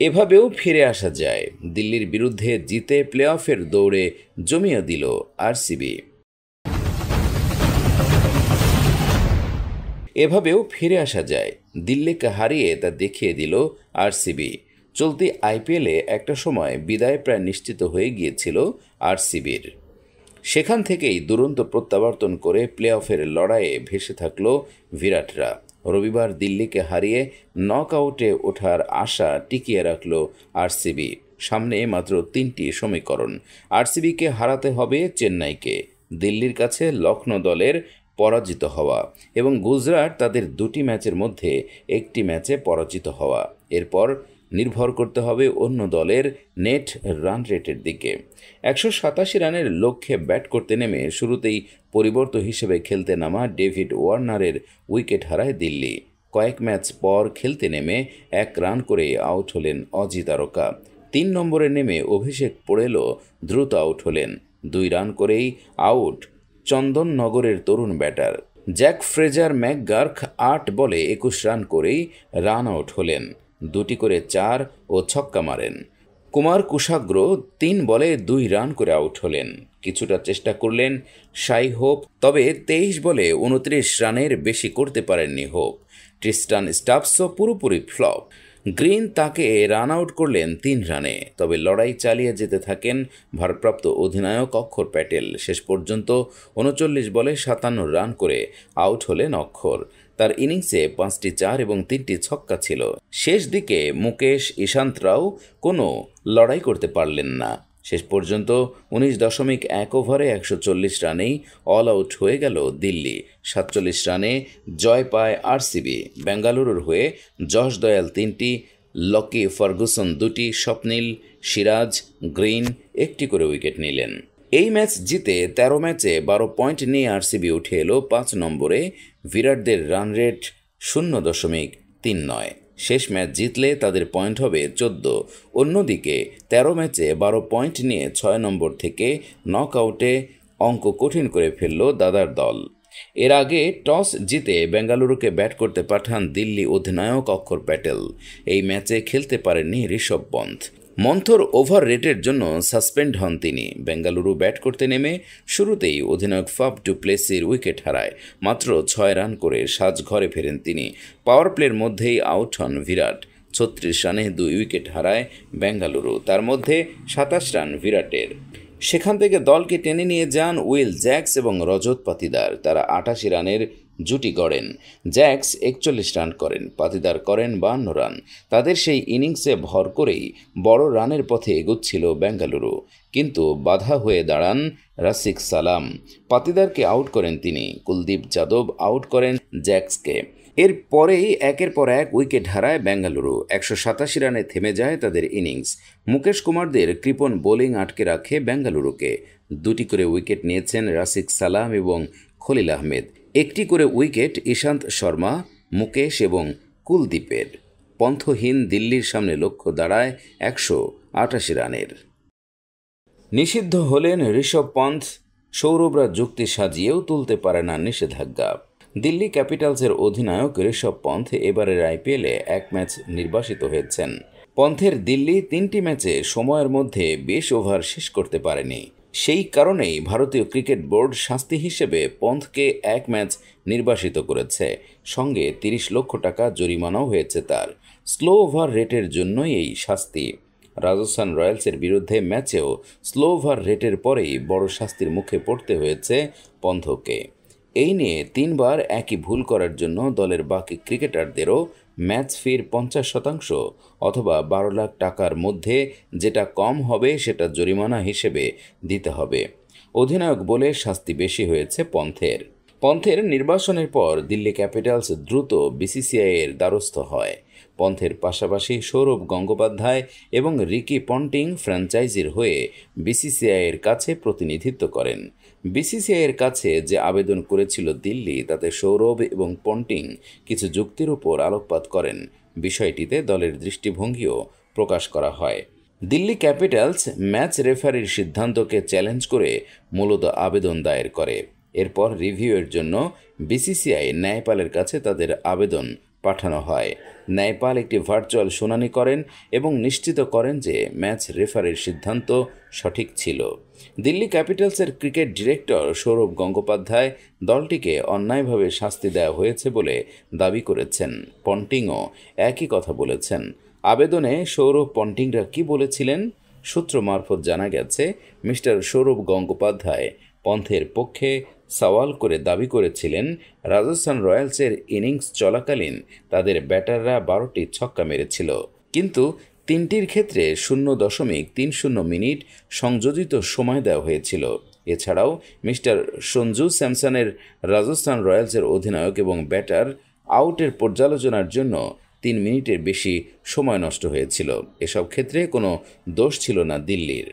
এভাবেও ফিরে আসা যায়। দিল্লির বিরুদ্ধে জিতে প্লে অফের দৌড়ে জমিয়ে দিল আরসিবি। এভাবেও ফিরে আসা যায়, দিল্লিকে হারিয়ে তা দেখিয়ে দিল আরসিবি। চলতি আইপিএলে একটা সময় বিদায় প্রায় নিশ্চিত হয়ে গিয়েছিল আরসিবির। সেখান থেকেই দুরন্ত প্রত্যাবর্তন করে প্লে অফের লড়াইয়ে ভেসে থাকল বিরাটরা। রবিবার দিল্লিকে হারিয়ে নক আউটে ওঠার আশা টিকিয়ে রাখল আরসিবি। সামনে মাত্র 3টি সমীকরণ। আরসিবিকে হারাতে হবে চেন্নাইকে, দিল্লির কাছে লখনৌ দলের পরাজিত হওয়া এবং গুজরাট তাদের 2টি ম্যাচের মধ্যে একটি ম্যাচে পরাজিত হওয়া। এরপর নির্ভর করতে হবে অন্য দলের নেট রান রেটের দিকে। 187 রানের লক্ষ্যে ব্যাট করতে নেমে শুরুতেই পরিবর্তন হিসেবে খেলতে নামা ডেভিড ওয়ার্নারের উইকেট হারায় দিল্লি। কয়েক ম্যাচ পর খেলতে নেমে 1 রান করে আউট হলেন অজি তারকা। 3 নম্বরে নেমে অভিষেক পোড়েলও দ্রুত আউট হলেন। 2 রান করেই আউট চন্দননগরের তরুণ ব্যাটার জ্যাক ফ্রেজার ম্যাকগার্ক। 8 বলে 21 রান করেই রান আউট হলেন। 2টি করে 4 ও ছক্কা মারেন। কুমার কুশাগ্র 3 বলে 2 রান করে আউট হলেন। কিছুটা চেষ্টা করলেন শাই হোপ, তবে 23 বলে 29 রানের বেশি করতে পারেননি হোপ। ট্রিস্টান স্টাফসও পুরোপুরি ফ্লপ। গ্রিন তাকে রান আউট করলেন 3 রানে। তবে লড়াই চালিয়ে যেতে থাকেন ভারপ্রাপ্ত অধিনায়ক অক্ষর প্যাটেল। শেষ পর্যন্ত 39 বলে 57 রান করে আউট হলেন অক্ষর। তার ইনিংসে 5টি 4 এবং 3টি ছক্কা ছিল। শেষ দিকে মুকেশ ইশান্তরাও কোনো লড়াই করতে পারলেন না। শেষ পর্যন্ত 19.1 ওভারে 140 রানেই অল আউট হয়ে গেল দিল্লি। 47 রানে জয় পায় আরসিবি। বেঙ্গালুরুর হয়ে যশ দয়াল 3টি, লকি ফার্গুসন 2টি, স্বপ্নিল, সিরাজ, গ্রিন 1টি করে উইকেট নিলেন। এই ম্যাচ জিতে 13 ম্যাচে 12 পয়েন্ট নিয়ে আরসিবি উঠে এলো 5 নম্বরে। বিরাটদের রান রেট 0.39। শেষ ম্যাচ জিতলে তাদের পয়েন্ট হবে 14। অন্যদিকে 13 ম্যাচে 12 পয়েন্ট নিয়ে 6 নম্বর থেকে নক আউটে অঙ্ক কঠিন করে ফেলল দাদার দল। এর আগে টস জিতে বেঙ্গালুরুকে ব্যাট করতে পাঠান দিল্লি অধিনায়ক অক্ষর প্যাটেল। এই ম্যাচে খেলতে পারেননি ঋষভ পন্থ। মন্থর ওভার রেটের জন্য সাসপেন্ড হন তিনি। বেঙ্গালুরু ব্যাট করতে নেমে শুরুতেই অধিনায়ক ফাফ ডু প্লেসির উইকেট হারায়। মাত্র 6 রান করে সাজঘরে ফেরেন তিনি। পাওয়ার প্লের মধ্যেই আউট হন বিরাট। 36 রানে 2 উইকেট হারায় বেঙ্গালুরু, তার মধ্যে 27 রান বিরাটের। সেখান থেকে দলকে টেনে নিয়ে যান উইল জ্যাক্স এবং রজত পাতিদার। তারা 88 রানের জুটি গড়েন। জ্যাক্স 41 রান করেন, পাতিদার করেন 52 রান। তাদের সেই ইনিংসে ভর করেই বড় রানের পথে এগোচ্ছিল বেঙ্গালুরু, কিন্তু বাধা হয়ে দাঁড়ান রাসিক সালাম। পাতিদারকে আউট করেন তিনি। কুলদীপ যাদব আউট করেন জ্যাক্সকে। এর পরেই একের পর এক উইকেট হারায় বেঙ্গালুরু। 187 রানে থেমে যায় তাদের ইনিংস। মুকেশ কুমারদের কৃপণ বোলিং আটকে রাখে বেঙ্গালুরুকে। 2টি করে উইকেট নিয়েছেন রাসিক সালাম এবং খলিল আহমেদ। 1টি করে উইকেট ইশান্ত শর্মা, মুকেশ এবং কুলদীপের। পন্থহীন দিল্লির সামনে লক্ষ্য দাঁড়ায় 188 রানের। নিষিদ্ধ হলেন ঋষভ পন্থ। সৌরভরা যুক্তি সাজিয়েও তুলতে পারে না নিষেধাজ্ঞা। দিল্লি ক্যাপিটালসের অধিনায়ক ঋষভ পন্থ এবারের আইপিএলে 1 ম্যাচ নির্বাসিত হয়েছেন। পন্থের দিল্লি 3টি ম্যাচে সময়ের মধ্যে 20 ওভার শেষ করতে পারেনি। সেই কারণেই ভারতীয় ক্রিকেট বোর্ড শাস্তি হিসেবে পন্থকে 1 ম্যাচ নির্বাসিত করেছে। সঙ্গে 30 লক্ষ টাকা জরিমানাও হয়েছে তার। স্লো ওভার রেটের জন্যই এই শাস্তি। রাজস্থান রয়্যালসের বিরুদ্ধে ম্যাচেও স্লো ওভার রেটের পরেই বড় শাস্তির মুখে পড়তে হয়েছে পন্থকে। এই নিয়ে 3 বার একই ভুল করার জন্য দলের বাকি ক্রিকেটারদেরও ম্যাচ ফির 50% অথবা 12 লাখ টাকার মধ্যে যেটা কম হবে সেটা জরিমানা হিসেবে দিতে হবে। অধিনায়ক বলে শাস্তি বেশি হয়েছে পন্থের নির্বাসনের পর দিল্লি ক্যাপিটালস দ্রুত বিসিসিআইয়ের দ্বারস্থ হয়। পন্থের পাশাপাশি সৌরভ গঙ্গোপাধ্যায় এবং রিকি পন্টিং ফ্র্যাঞ্চাইজির হয়ে বিসিসিআইয়ের কাছে প্রতিনিধিত্ব করেন। বিসিসিআইয়ের কাছে যে আবেদন করেছিল দিল্লি, তাতে সৌরভ এবং পন্টিং কিছু যুক্তির উপর আলোকপাত করেন। বিষয়টিতে দলের দৃষ্টিভঙ্গিও প্রকাশ করা হয়। দিল্লি ক্যাপিটালস ম্যাচ রেফারির সিদ্ধান্তকে চ্যালেঞ্জ করে মূলত আবেদন দায়ের করে। এরপর রিভিউয়ের জন্য বিসিসিআই ন্যায়পালের কাছে তাদের আবেদন পাঠানো হয়। ন্যায়পাল একটি ভার্চুয়াল শুনানি করেন এবং নিশ্চিত করেন যে ম্যাচ রেফারির সিদ্ধান্ত সঠিক ছিল। দিল্লি ক্যাপিটালসের ক্রিকেট ডিরেক্টর সৌরভ গঙ্গোপাধ্যায় দলটিকে অন্যায়ভাবে শাস্তি দেওয়া হয়েছে বলে দাবি করেছেন। পন্টিংও একই কথা বলেছেন। আবেদনে সৌরভ পন্টিংরা কি বলেছিলেন? সূত্র মারফত জানা গেছে, মিস্টার সৌরভ গঙ্গোপাধ্যায় পন্থের পক্ষে সওয়াল করে দাবি করেছিলেন, রাজস্থান রয়্যালসের ইনিংস চলাকালীন তাদের ব্যাটাররা 12টি ছক্কা মেরেছিল, কিন্তু 3টির ক্ষেত্রে 0.30 মিনিট সংযোজিত সময় দেওয়া হয়েছিল। এছাড়াও মিস্টার সঞ্জু স্যামসনের রাজস্থান রয়্যালসের অধিনায়ক এবং ব্যাটার আউটের পর্যালোচনার জন্য 3 মিনিটের বেশি সময় নষ্ট হয়েছিল। এসব ক্ষেত্রে কোনো দোষ ছিল না দিল্লির।